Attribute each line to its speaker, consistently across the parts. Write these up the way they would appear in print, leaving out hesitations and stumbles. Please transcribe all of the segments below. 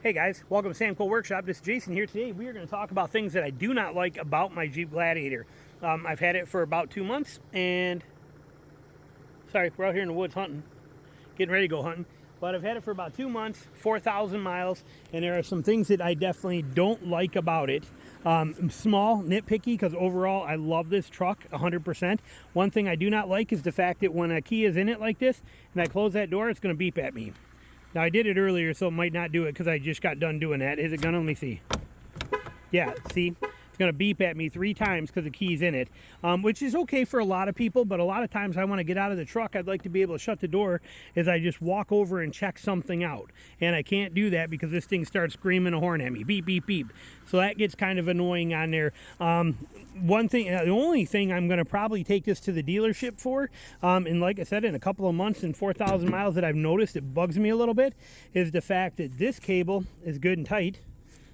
Speaker 1: Hey guys, welcome to Sam Cole Workshop. This is Jason here. Today we are going to talk about things that I do not like about my Jeep Gladiator. I've had it for about 2 months and, sorry, we're out here in the woods hunting, getting ready to go hunting. But I've had it for about 2 months, 4,000 miles, and there are some things that I definitely don't like about it. I'm small, nitpicky, because overall I love this truck 100%. One thing I do not like is the fact that when a key is in it like this and I close that door, it's going to beep at me. Now, I did it earlier, so it might not do it because I just got done doing that. Is it gonna? Let me see. Yeah, see? It's gonna beep at me 3 times because the key's in it, which is okay for a lot of people, but a lot of times I want to get out of the truck. I'd like to be able to shut the door as I just walk over and check something out. And I can't do that because this thing starts screaming a horn at me. Beep, beep, beep. So that gets kind of annoying on there. One thing, the only thing I'm going to probably take this to the dealership for, and like I said, in a couple of months and 4,000 miles that I've noticed it bugs me a little bit, is the fact that this cable is good and tight.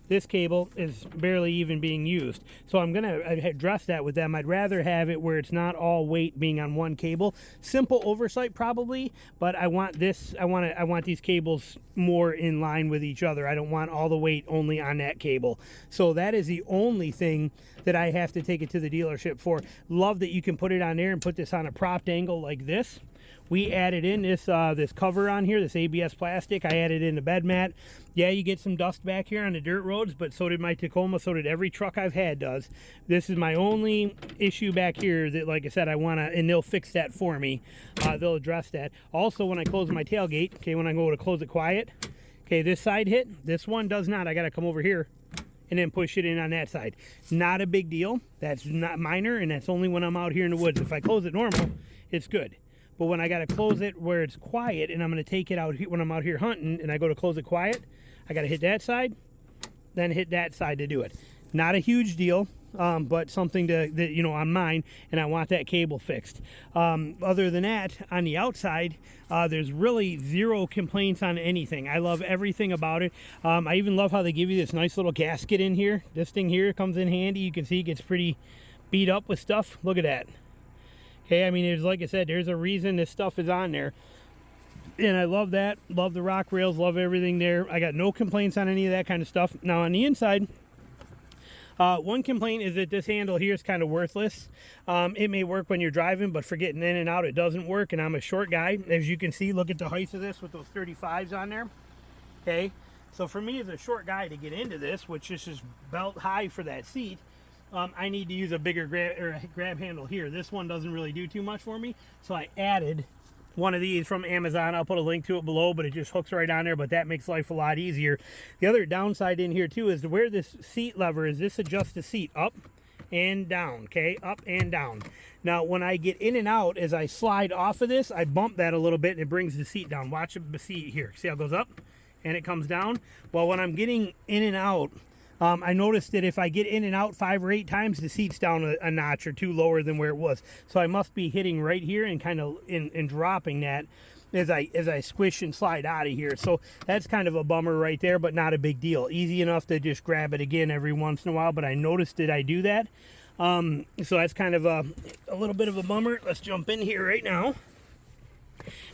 Speaker 1: This cable is barely even being used. So I'm gonna address that with them. I'd rather have it where it's not all weight being on one cable. Simple oversight probably, but I want this, I want these cables more in line with each other. I don't want all the weight only on that cable. So that is the only thing that I have to take it to the dealership for. Love that you can put it on there and put this on a propped angle like this. We added in this this cover on here, this ABS plastic. I added in the bed mat. Yeah, you get some dust back here on the dirt roads, but so did my Tacoma, so did every truck I've had does. This is my only issue back here that, like I said, I want to, and they'll fix that for me. They'll address that. Also, when I close my tailgate, okay, when I go to close it quiet, okay, this side hit, this one does not. I got to come over here and then push it in on that side. Not a big deal. That's not minor, and that's only when I'm out here in the woods. If I close it normal, it's good. But when I got to close it where it's quiet, and I'm going to take it out here when I'm out here hunting, and I go to close it quiet, I got to hit that side, then hit that side to do it. Not a huge deal, but something that, you know, on mine, and I want that cable fixed. Other than that, on the outside, there's really zero complaints on anything. I love everything about it. I even love how they give you this nice little gasket in here. This thing here comes in handy. You can see it gets pretty beat up with stuff. Look at that. Okay, I mean, there's, like I said, there's a reason this stuff is on there. And I love that. Love the rock rails. Love everything there. I got no complaints on any of that kind of stuff. Now, on the inside, one complaint is that this handle here is kind of worthless. It may work when you're driving, but for getting in and out, it doesn't work. And I'm a short guy. As you can see, look at the height of this with those 35s on there. Okay, so for me as a short guy to get into this, which is just belt high for that seat, I need to use a bigger grab handle here. This one doesn't really do too much for me, so I added one of these from Amazon. I'll put a link to it below, but it just hooks right on there, but that makes life a lot easier. The other downside in here too is where this seat lever is. This adjusts the seat up and down, okay, up and down. Now when I get in and out, as I slide off of this, I bump that a little bit and it brings the seat down. Watch the seat here. See how it goes up and it comes down? Well, when I'm getting in and out, I noticed that if I get in and out 5 or 8 times, the seat's down a notch or 2 lower than where it was. So I must be hitting right here and kind of in dropping that as I squish and slide out of here. So that's kind of a bummer right there, but not a big deal. Easy enough to just grab it again every once in a while, but I noticed that I do that. So that's kind of a little bit of a bummer. Let's jump in here right now.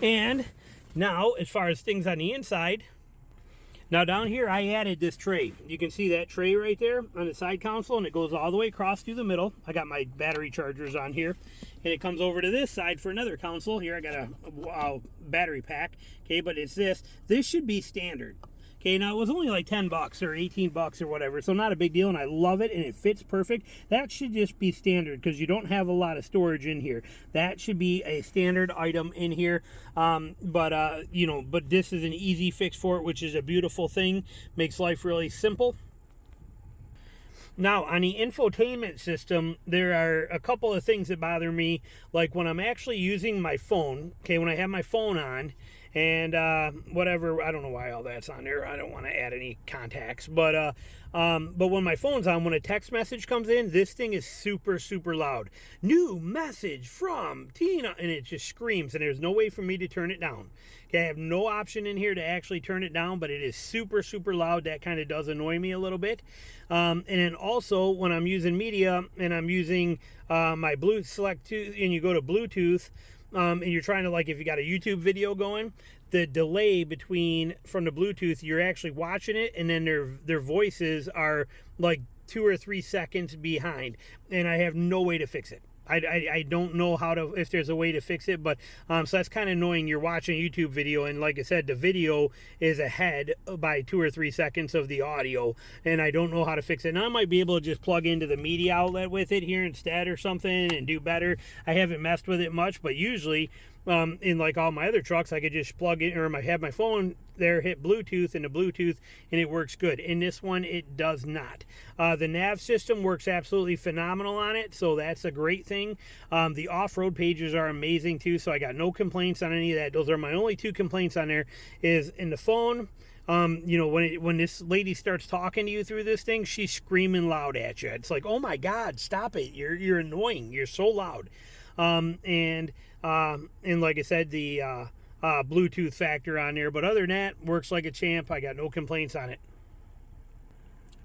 Speaker 1: And now, as far as things on the inside, now down here I added this tray. You can see that tray right there on the side console, and it goes all the way across through the middle. I got my battery chargers on here, and it comes over to this side for another console. Here I got a battery pack, okay, but it's this. This should be standard. Okay, now it was only like 10 bucks or 18 bucks or whatever, so not a big deal, and I love it, and it fits perfect. That should just be standard because you don't have a lot of storage in here. That should be a standard item in here, you know, but this is an easy fix for it, which is a beautiful thing. Makes life really simple. Now, on the infotainment system, there are a couple of things that bother me, like when I'm actually using my phone, okay, when I have my phone on, and whatever, I don't know why all that's on there. I don't want to add any contacts, but when my phone's on, when a text message comes in, this thing is super, super loud. New message from Tina, and it just screams, and there's no way for me to turn it down. Okay, I have no option in here to actually turn it down, but it is super, super loud. That kind of does annoy me a little bit. And then also, when I'm using media, and I'm using my Bluetooth Select 2, and you go to Bluetooth, and you're trying to, like, if you got a YouTube video going, the delay between from the Bluetooth, you're actually watching it, and then their voices are like 2 or 3 seconds behind, and I have no way to fix it. I don't know how to, if there's a way to fix it, but so that's kind of annoying. You're watching a YouTube video, and like I said, the video is ahead by 2 or 3 seconds of the audio, and I don't know how to fix it. Now I might be able to just plug into the media outlet with it here instead or something and do better. I haven't messed with it much, but usually in like all my other trucks, I could just plug in, or have my phone there, hit Bluetooth and the Bluetooth, and it works good. In this one, it does not. The nav system works absolutely phenomenal on it, so that's a great thing. The off-road pages are amazing too, so I got no complaints on any of that. Those are my only 2 complaints on there, is in the phone. You know, when this lady starts talking to you through this thing, she's screaming loud at you. It's like, oh my God, stop it! You're annoying. You're so loud. And like I said, the Bluetooth factor on there, but other than that, works like a champ. I got no complaints on it.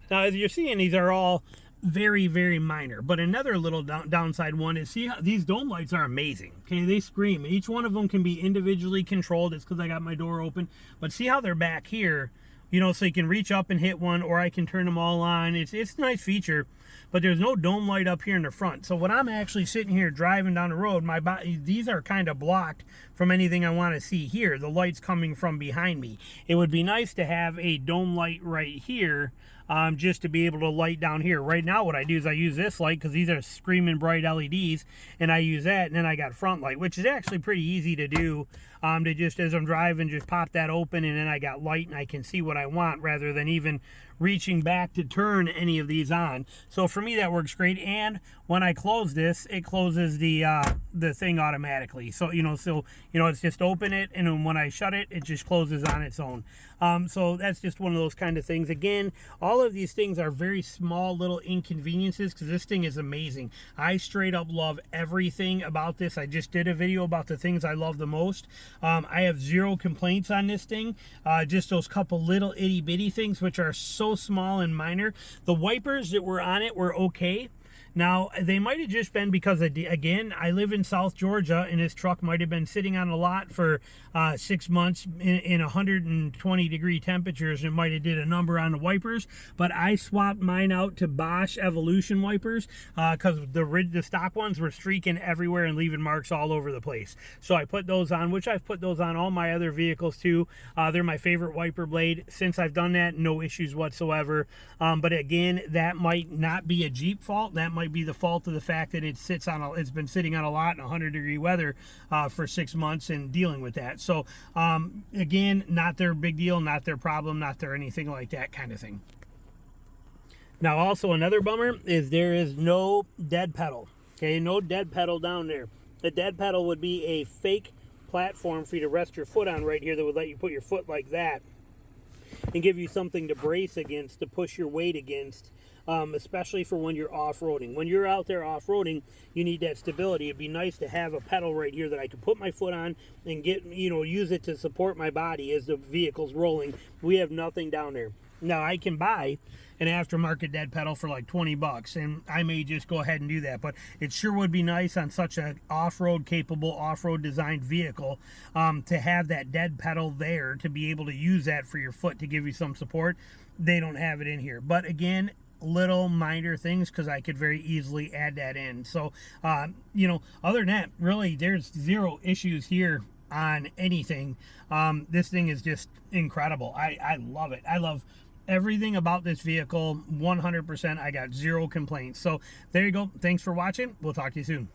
Speaker 1: Now, as you're seeing, these are all very, very minor, but another little downside one is, see how these dome lights are amazing. Okay, they scream. Each one of them can be individually controlled. It's because I got my door open, but see how they're back here, you know, so you can reach up and hit one, or I can turn them all on. It's a nice feature, but there's no dome light up here in the front. So when I'm actually sitting here driving down the road, these are kind of blocked from anything I want to see here. The light's coming from behind me. It would be nice to have a dome light right here, just to be able to light down here. Right now what I do is I use this light because these are screaming bright LEDs, and I use that, and then I got front light, which is actually pretty easy to do, to just, as I'm driving, just pop that open, and then I got light and I can see what I want rather than even reaching back to turn any of these on. So for me, that works great. And when I close this, it closes the thing automatically. So it's just open it, and then when I shut it, it just closes on its own. So that's just one of those kind of things. Again, all of these things are very small little inconveniences, because this thing is amazing. I straight up love everything about this. I just did a video about the things I love the most. I have 0 complaints on this thing. Just those couple little itty bitty things, which are so small and minor. The wipers that were on it were okay. Now, they might have just been because, again, I live in South Georgia, and this truck might have been sitting on a lot for 6 months in 120-degree temperatures, and it might have did a number on the wipers. But I swapped mine out to Bosch Evolution wipers because the stock ones were streaking everywhere and leaving marks all over the place. So I put those on, which I've put those on all my other vehicles too. They're my favorite wiper blade. Since I've done that, no issues whatsoever. But again, that might not be a Jeep fault. That might be the fault of the fact that it's been sitting on a lot in 100-degree weather for 6 months and dealing with that. So again, not their big deal, not their problem, not their anything like that kind of thing. Now, also another bummer is there is no dead pedal. Okay, no dead pedal down there. The dead pedal would be a fake platform for you to rest your foot on right here that would let you put your foot like that and give you something to brace against, to push your weight against. Especially for when you're off-roading. When you're out there off-roading, you need that stability. It'd be nice to have a pedal right here that I could put my foot on and use it to support my body as the vehicle's rolling. We have nothing down there. Now, I can buy an aftermarket dead pedal for like 20 bucks, and I may just go ahead and do that, but it sure would be nice on such an off-road capable, off-road designed vehicle to have that dead pedal there, to be able to use that for your foot to give you some support. They don't have it in here. But again, little minor things, because I could very easily add that in. So other than that, really there's 0 issues here on anything. This thing is just incredible. I love it. I love everything about this vehicle 100%. I got 0 complaints. So there you go. Thanks for watching. We'll talk to you soon.